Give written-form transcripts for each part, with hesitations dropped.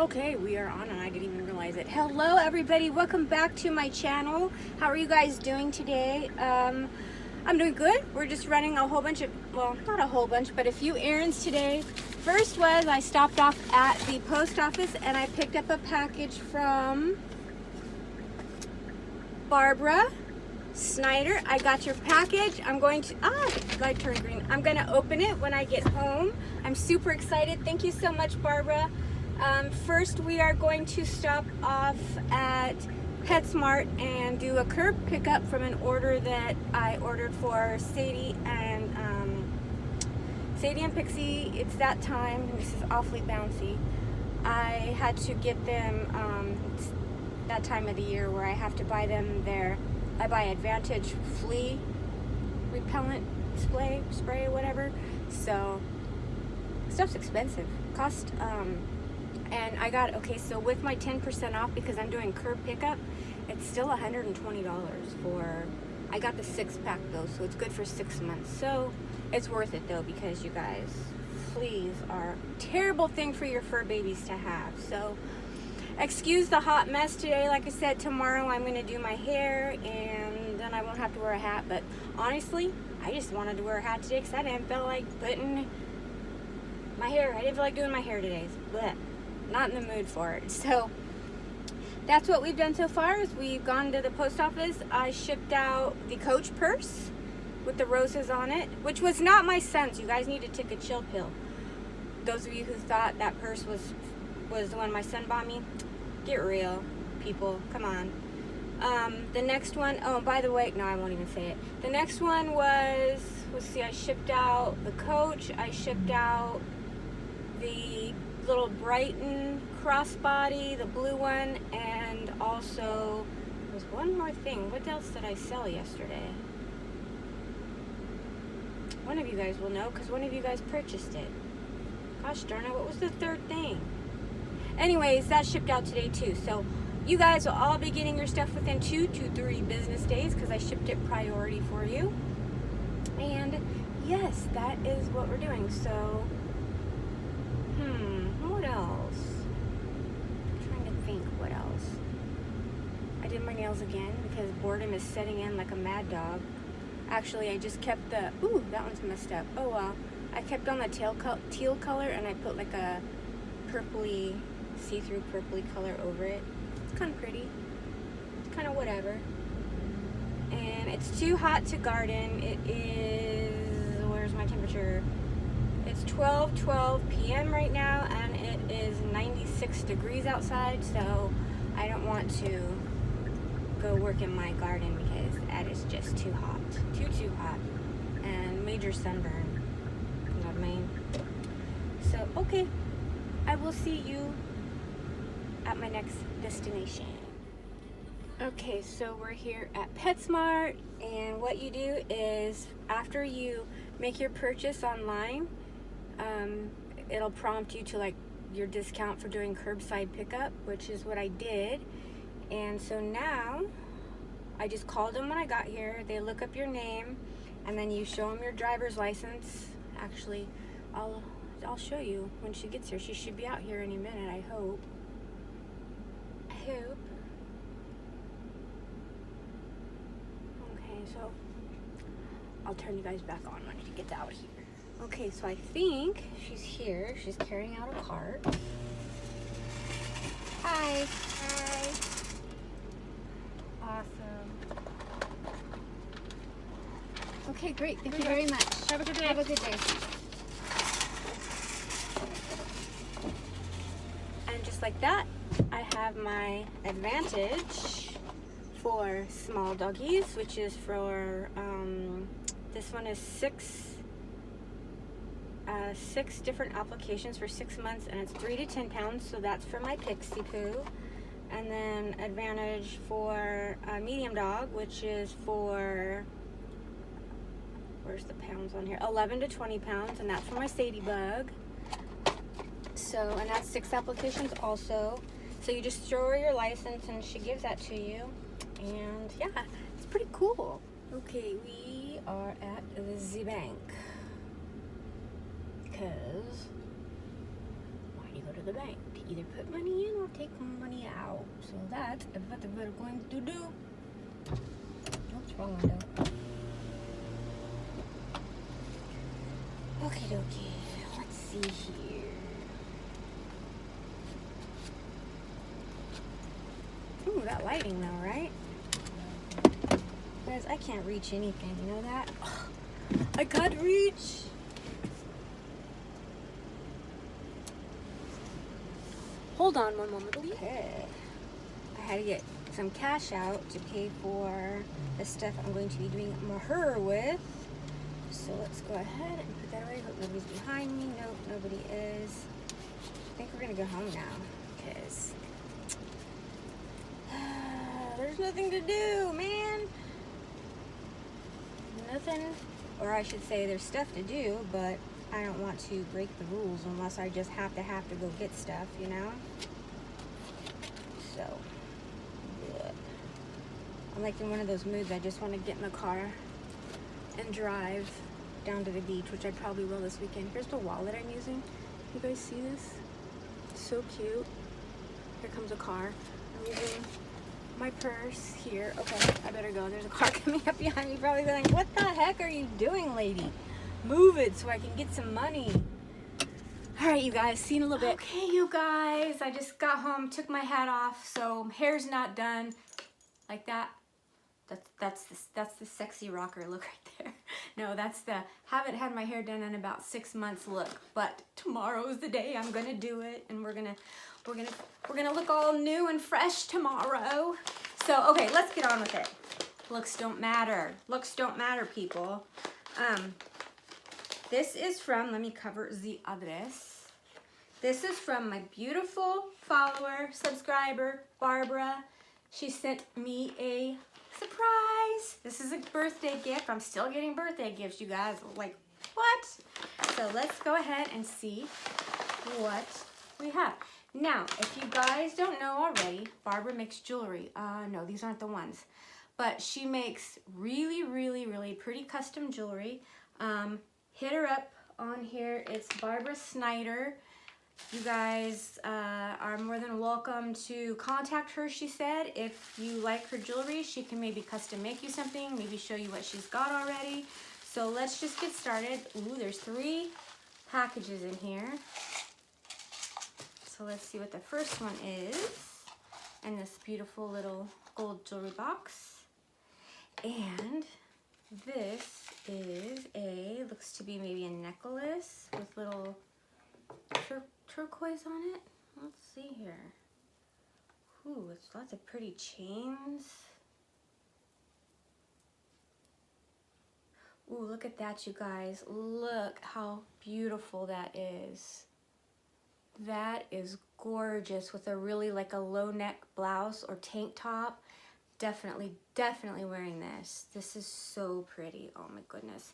Okay, we are on and I didn't even realize it. Hello everybody, welcome back to my channel. How are you guys doing today? I'm doing good. We're just running a whole bunch of, well, not a whole bunch, but a few errands today. First was I stopped off at the post office and I picked up a package from Barbara Snyder. I got your package. I'm going to, light turned green. I'm going to open it when I get home. I'm super excited. Thank you so much, Barbara. First, we are going to stop off at PetSmart and do a curb pickup from an order that I ordered for Sadie and Pixie. It's that time. This is awfully bouncy. I had to get them it's that time of the year where I have to buy them I buy Advantage flea repellent spray or whatever. So stuff's expensive. And I got, okay, so with my 10% off, because I'm doing curb pickup, it's still $120 for, I got the 6-pack though, so it's good for 6 months. So it's worth it though, because you guys, fleas are a terrible thing for your fur babies to have. So excuse the hot mess today. Like I said, tomorrow I'm going to do my hair and then I won't have to wear a hat. But honestly, I just wanted to wear a hat today because I didn't feel like putting my hair, I didn't feel like doing my hair today. But not in the mood for it. So that's what we've done so far. Is we've gone to the post office. I shipped out the Coach purse with the roses on it, which was not my son's. You guys need to take a chill pill. Those of you who thought that purse was the one my son bought me, get real, people. Come on. The next one, oh, by the way, no, I won't even say it. The next one was, let's see, I shipped out the Coach. I shipped out the little Brighton crossbody, the blue one, and also there's one more thing. What else did I sell yesterday? One of you guys will know because one of you guys purchased it. Gosh darn it, what was the third thing? Anyways, that shipped out today too. So you guys will all be getting your stuff within 2 to 3 business days because I shipped it priority for you. And yes, that is what we're doing. So what else? I'm trying to think what else. I did my nails again because boredom is setting in like a mad dog. Actually, I just kept the, ooh, that one's messed up. Oh well. I kept on the teal color and I put like a purpley, see-through purpley color over it. It's kind of pretty. It's kind of whatever. And it's too hot to garden. It is, where's my temperature? It's 12:12 p.m. right now, and it is 96 degrees outside, so I don't want to go work in my garden because that is just too hot. Too hot. And major sunburn. You know what I mean? So, okay. I will see you at my next destination. Okay, so we're here at PetSmart, and what you do is after you make your purchase online, it'll prompt you to like your discount for doing curbside pickup, which is what I did. And so now I just called them when I got here. They look up your name and then you show them your driver's license. Actually, I'll show you when she gets here. She should be out here any minute, I hope. Okay, so I'll turn you guys back on when she gets out here. Okay, so I think she's here. She's carrying out a cart. Hi. Hi. Awesome. Okay, great. Thank you very much. Have a good day. Have a good day. And just like that, I have my Advantage for small doggies, which is for, this one is six different applications for 6 months, and it's 3 to 10 pounds, so that's for my Pixie Poo. And then Advantage for a medium dog, which is for, where's the pounds on here, 11 to 20 pounds, and that's for my Sadie Bug. So, and that's 6 applications also. So you just show her your license and she gives that to you, and yeah, it's pretty cool. Okay, we are at the bank. Because why do you go to to the bank to either put money in or take money out. So that's what we're going to do. What's wrong with that? Okay, dokie. Let's see here. Ooh, that lighting though, right? Guys, I can't reach anything, you know that? I can't reach. Hold on one moment, please. Okay. I had to get some cash out to pay for the stuff I'm going to be doing my hair with. So let's go ahead and put that away. Hope nobody's behind me. Nope, nobody is. I think we're gonna go home now because there's nothing to do, man. Nothing, or I should say there's stuff to do, but I don't want to break the rules unless I just have to go get stuff, you know? So, yeah. I'm like in one of those moods, I just want to get in the car and drive down to the beach, which I probably will this weekend. Here's the wallet I'm using. You guys see this? It's so cute. Here comes a car. I'm using my purse here. Okay, I better go. There's a car coming up behind me, probably going, what the heck are you doing, lady? Move it so I can get some money. All right, you guys, see you in a little bit. Okay, you guys, I just got home, took my hat off, so hair's not done. Like that. That's the sexy rocker look right there. No, that's the haven't had my hair done in about 6 months look. But tomorrow's the day I'm gonna do it, and we're gonna look all new and fresh tomorrow. So okay, let's get on with it. Looks don't matter. Looks don't matter, people. This is from, let me cover the address. This is from my beautiful follower, subscriber, Barbara. She sent me a surprise. This is a birthday gift. I'm still getting birthday gifts, you guys. Like, what? So let's go ahead and see what we have. Now, if you guys don't know already, Barbara makes jewelry. No, these aren't the ones. But she makes really, really, really pretty custom jewelry. Hit her up on here. It's Barbara Snyder. You guys are more than welcome to contact her, she said. If you like her jewelry, she can maybe custom make you something, maybe show you what she's got already. So let's just get started. Ooh, there's 3 packages in here. So let's see what the first one is. And this beautiful little gold jewelry box. And this is looks to be maybe a necklace with little turquoise on it. Let's see here. Ooh, it's lots of pretty chains. Ooh, look at that, you guys. Look how beautiful that is. That is gorgeous with a really like a low neck blouse or tank top. Definitely wearing this. This is so pretty. Oh my goodness.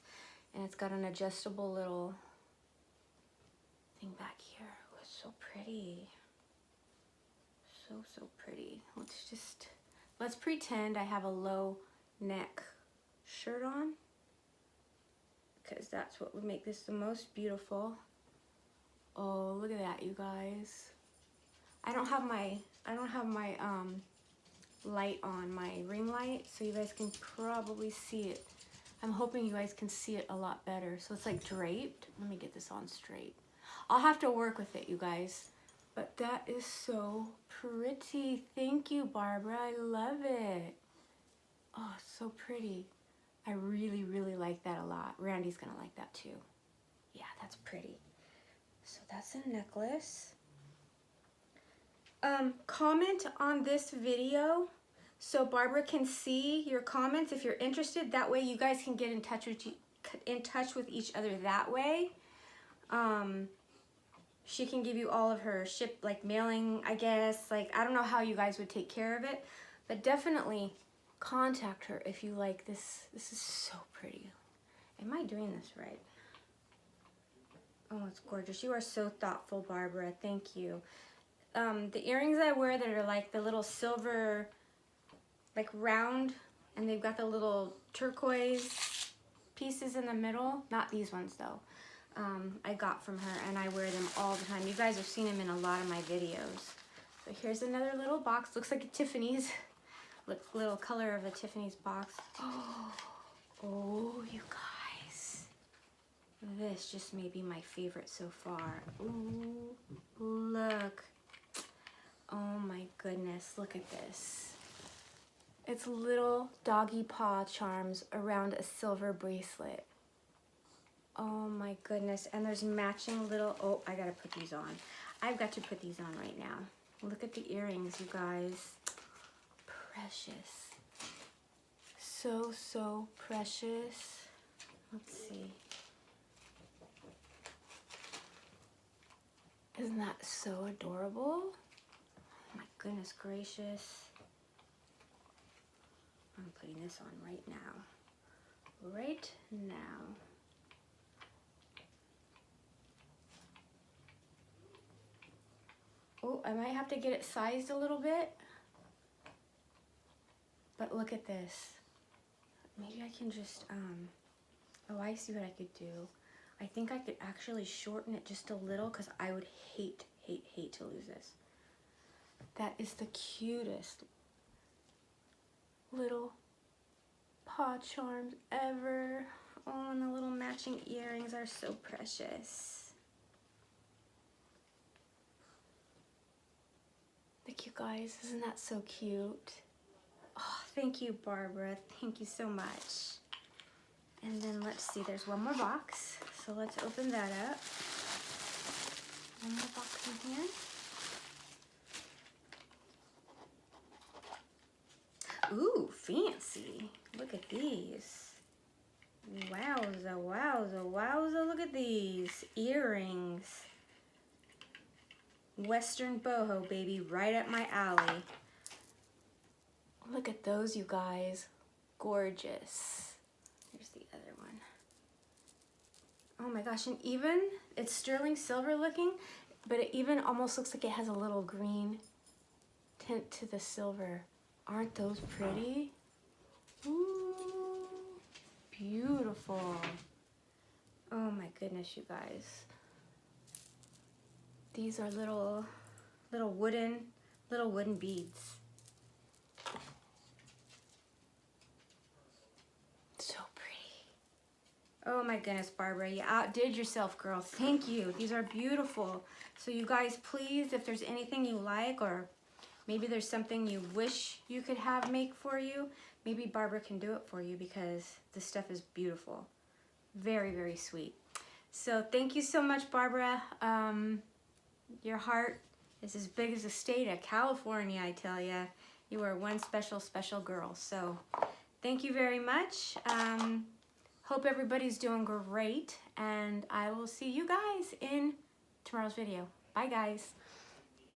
And it's got an adjustable little thing back here. Oh, it's so pretty. So pretty. Let's pretend I have a low neck shirt on, because that's what would make this the most beautiful. Oh, look at that, you guys. I don't have my light on, my ring light, so you guys can probably see it. I'm hoping you guys can see it a lot better. So it's like draped. Let me get this on straight. I'll have to work with it, you guys. But that is so pretty. Thank you, Barbara. I love it. Oh, so pretty. I really like that a lot. Randy's gonna like that too. Yeah, that's pretty. So that's a necklace. Comment on this video so Barbara can see your comments if you're interested. That way you guys can get in touch with each other that way. She can give you all of her mailing, I guess. Like, I don't know how you guys would take care of it, but definitely contact her if you like this. This is so pretty. Am I doing this right? Oh, it's gorgeous. You are so thoughtful, Barbara. Thank you. The earrings I wear that are like the little silver, like round, and they've got the little turquoise pieces in the middle. Not these ones though. I got from her, and I wear them all the time. You guys have seen them in a lot of my videos. So here's another little box. Looks like a Tiffany's. Look, little color of a Tiffany's box. Oh, you guys. This just may be my favorite so far. Ooh, look. Oh my goodness, look at this. It's little doggy paw charms around a silver bracelet. Oh my goodness, and there's matching little, oh, I gotta put these on. I've got to put these on right now. Look at the earrings, you guys. Precious. So, so precious. Let's see. Isn't that so adorable? Oh my goodness gracious. I'm putting this on right now. Right now. Oh, I might have to get it sized a little bit. But look at this. Maybe I can just, oh, I see what I could do. I think I could actually shorten it just a little because I would hate, hate, hate to lose this. That is the cutest little paw charms ever. Oh, and the little matching earrings are so precious. Look, you guys, isn't that so cute? Oh, thank you, Barbara. Thank you so much. And then let's see, there's one more box. So let's open that up. One more box in here. Ooh, fancy. Look at these. Wowza, wowza, wowza, look at these. Earrings. Western boho, baby, right up my alley. Look at those, you guys. Gorgeous. Here's the other one. Oh my gosh, and even, it's sterling silver looking, but it even almost looks like it has a little green tint to the silver. Aren't those pretty? Ooh, beautiful. Oh my goodness, you guys. These are little wooden beads. So pretty. Oh my goodness, Barbara, you outdid yourself, girl. Thank you. These are beautiful. So you guys, please, if there's anything you like, or maybe there's something you wish you could have make for you, maybe Barbara can do it for you because this stuff is beautiful. Very, very sweet. So thank you so much, Barbara. Your heart is as big as the state of California, I tell ya. You are one special, special girl. So thank you very much. Hope everybody's doing great, and I will see you guys in tomorrow's video. Bye, guys.